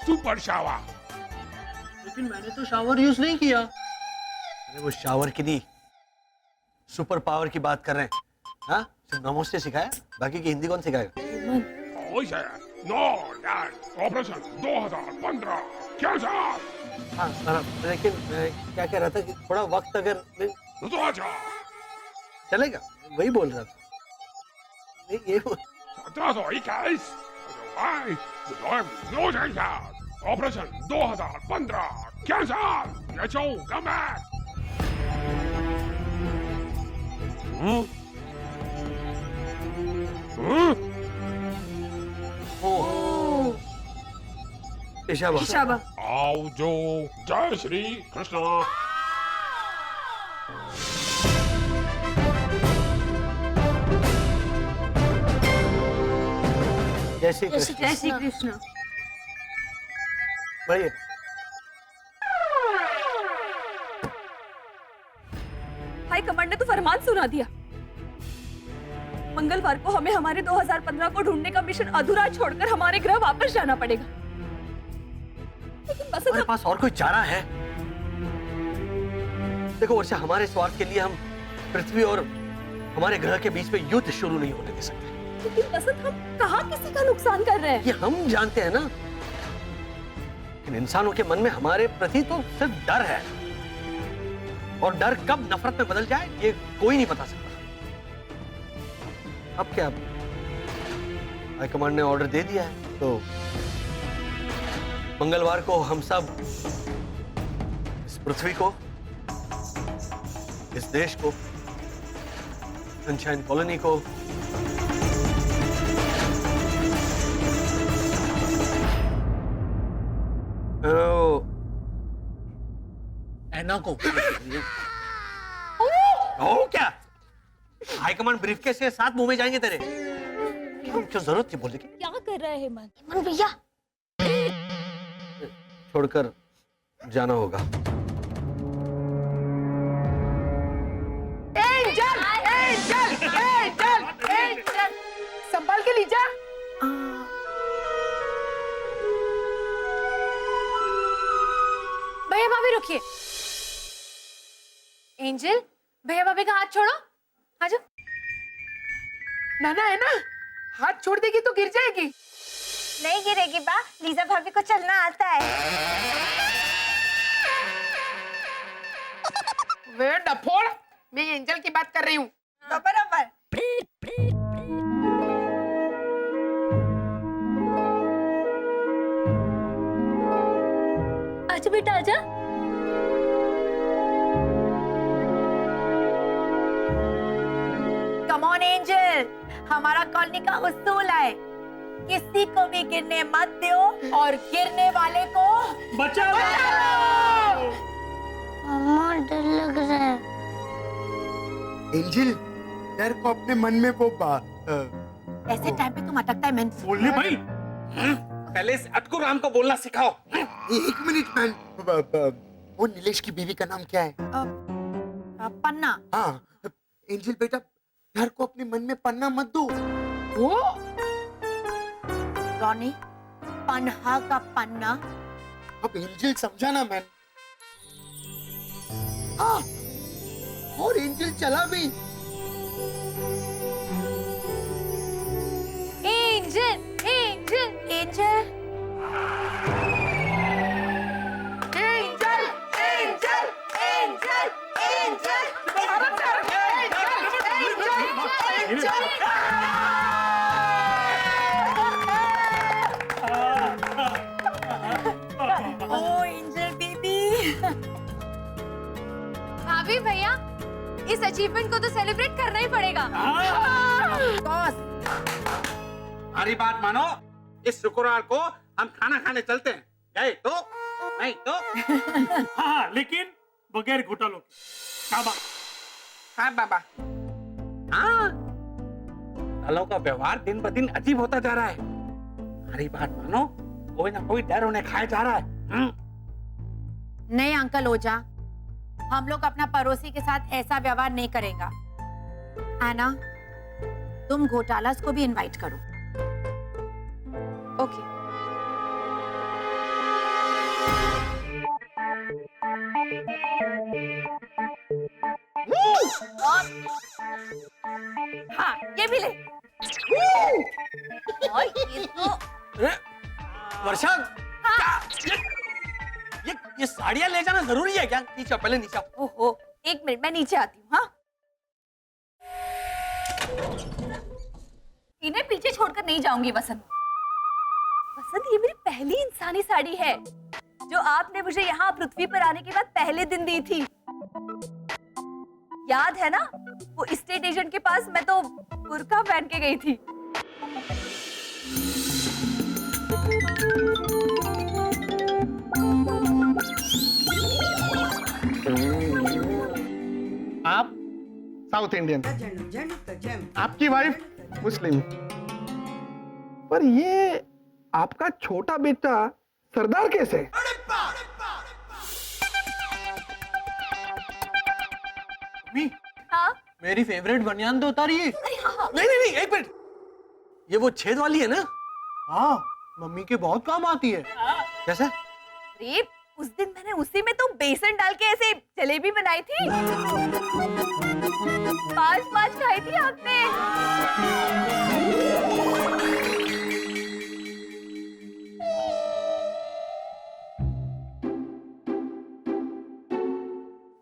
Super shower. लेकिन मैंने तो शावर यूज नहीं किया। अरे वो शावर की नहीं, सुपर पावर की बात कर रहे हैं। हाँ, सिर्फ नमस्ते सिखाया, बाकी की हिंदी कौन सिखाएगा? ऑपरेशन 2015 क्या साहब? हाँ, लेकिन मैं क्या कह रहा था कि थोड़ा वक्त अगर चलेगा, वही बोल रहा था। नहीं, ये ऑपरेशन 2015 क्या साहब? इशाबा। आओ जो, जय श्री कृष्ण। जय श्री कृष्ण। जय श्री कृष्ण। बढ़िया। हाई कमांड ने तो फरमान सुना दिया। मंगलवार को हमें हमारे 2015 को ढूंढने का मिशन अधूरा छोड़कर हमारे ग्रह वापस जाना पड़ेगा। लेकिन बस हमारे पास और कोई चारा है? देखो वर्षा, हमारे स्वार्थ के लिए हम पृथ्वी और हमारे ग्रह के बीच में युद्ध शुरू नहीं होने दे सकते। लेकिन बसंत, हम कहाँ किसी का नुकसान कर रहे हैं? ये हम जानते हैं ना, इन इंसानों के मन में हमारे प्रति तो सिर्फ डर है, और डर कब नफरत में बदल जाए ये कोई नहीं बता सकता। अब क्या, हाईकमांड ने ऑर्डर दे दिया है, तो मंगलवार को हम सब इस पृथ्वी को, इस देश को, सनशाइन कॉलोनी को, ऐना को क्या हाईकमांड ब्रीफकेस के साथ मुंह में जाएंगे तेरे? क्यों जरूरत थी बोलने की? क्या कर रहा है हेमंत? हेमंत भैया, छोड़कर जाना होगा। एंजल, एंजल, एंजल, एंजल, संभाल के लीजा। भैया भाभी रुकिए। एंजल, भैया भाभी का हाथ छोड़ो। आजा। नाना है ना, हाथ छोड़ देगी तो गिर जाएगी। नहीं गिरेगी बा, लीजा भाभी को चलना आता है। वे डफोड़, मैं एंजल की बात कर रही हूँ। बराबर। आजा बेटा आजा। कम ऑन एंजल, हमारा कॉलोनी का उसूल है, किसी को भी गिरने मत दो और गिरने वाले को बचा लो। मम्मा डर लग रहा है। एंजल, डर को अपने मन में वो ऐसे टाइम पे तुम अटकता है मैन। बोलने भाई, पहले इस अटकू राम को बोलना सिखाओ। एक मिनट मैन, वो नीलेश की बीवी का नाम क्या है? पन्ना। हाँ एंजल बेटा, डर को अपने मन में पन्ना मत दो। वो रॉनी, पन्हा का पन्ना। अब एंजल समझा ना मैन। हाँ, और एंजल चला भी। Angel, Angel, Angel, Angel, Angel, Angel, oh Angel baby. भाभी भैया, इस अचीवमेंट को तो सेलिब्रेट करना ही पड़ेगा। हमारी बात मानो, इस शुक्रवार को हम खाना खाने चलते हैं। गए तो नहीं तो हाँ, लेकिन बगैर घोटालों के। बाबा। हाँ बाबा। हाँ, घोटालों का व्यवहार दिन ब दिन अजीब होता जा रहा है। हमारी बात मानो, कोई ना कोई डर उन्हें खाया जा रहा है। नहीं अंकल ओझा, हम लोग अपना पड़ोसी के साथ ऐसा व्यवहार नहीं करेगा। आना, तुम घोटालास को भी इनवाइट करो। ओके। हाँ, ये भी ले। और ये तो वर्षा, ये साड़ियाँ ले जाना जरूरी है क्या? नीचे आओ, पहले नीचे आओ। ओहो, एक मिनट, मैं नीचे आती हूँ। हाँ, इन्हें पीछे छोड़कर नहीं जाऊंगी वसंत। वसंत, ये मेरी पहली इंसानी साड़ी है जो आपने मुझे यहाँ पृथ्वी पर आने के बाद पहले दिन दी थी। याद है ना, वो स्टेट एजेंट के पास मैं तो बुर्का पहन के गई थी। आप साउथ इंडियन, आपकी वाइफ मुस्लिम, पर ये आपका छोटा बेटा सरदार कैसे? हाँ? मेरी फेवरेट बनियान तो उतारी है। हाँ। नहीं नहीं नहीं, एक मिनट, ये वो छेद वाली है ना? हाँ, मम्मी के बहुत काम आती है। कैसे? अरे, उस दिन मैंने उसी में तो बेसन डाल के ऐसे जलेबी बनाई थी। 5-5 खाई थी आपने।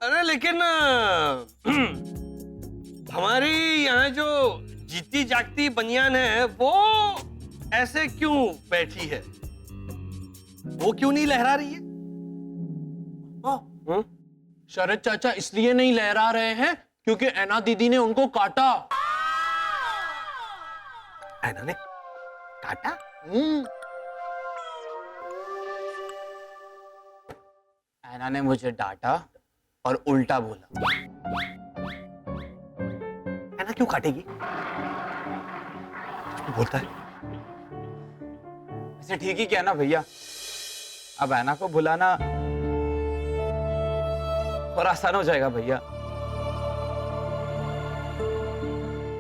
अरे लेकिन हमारी यहाँ जो जीती जागती बनियान है वो ऐसे क्यों बैठी है? वो क्यों नहीं लहरा रही है? शरद चाचा इसलिए नहीं लहरा रहे हैं क्योंकि ऐना दीदी ने उनको काटा। ऐना ने काटा? ऐना ने मुझे डांटा और उल्टा बोला। ऐना क्यों काटेगी? बोलता है। वैसे ठीक ही किया ना भैया, अब ऐना को बुलाना और आसान हो जाएगा भैया।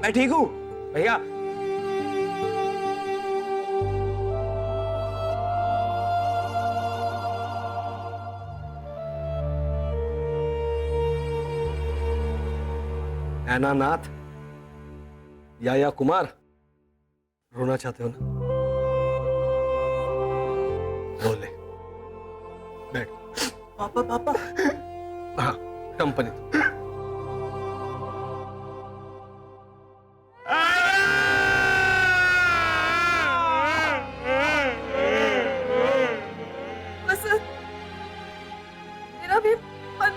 मैं ठीक हूँ भैया। ऐना नाथ, या कुमार, रोना चाहते हो ना? रो ले, बैठ। पापा पापा। हाँ, कंपनी। मेरा भी मन।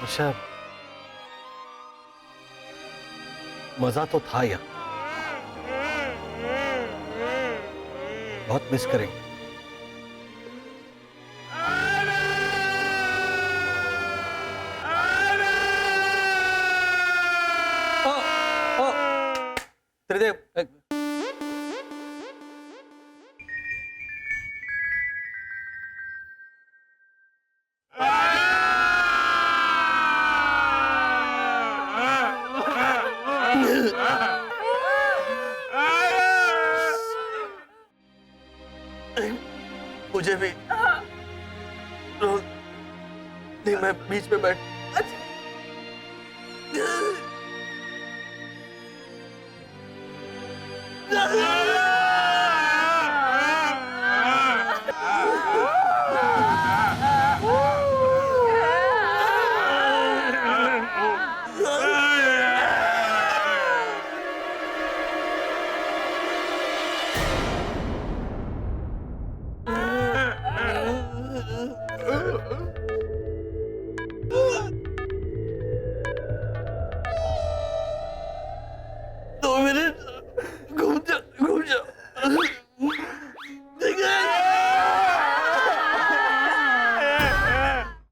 अच्छा, मजा तो था यार, बहुत मिस करेंगे। त्रिदेव मुझे भी नहीं, मैं बीच में बैठ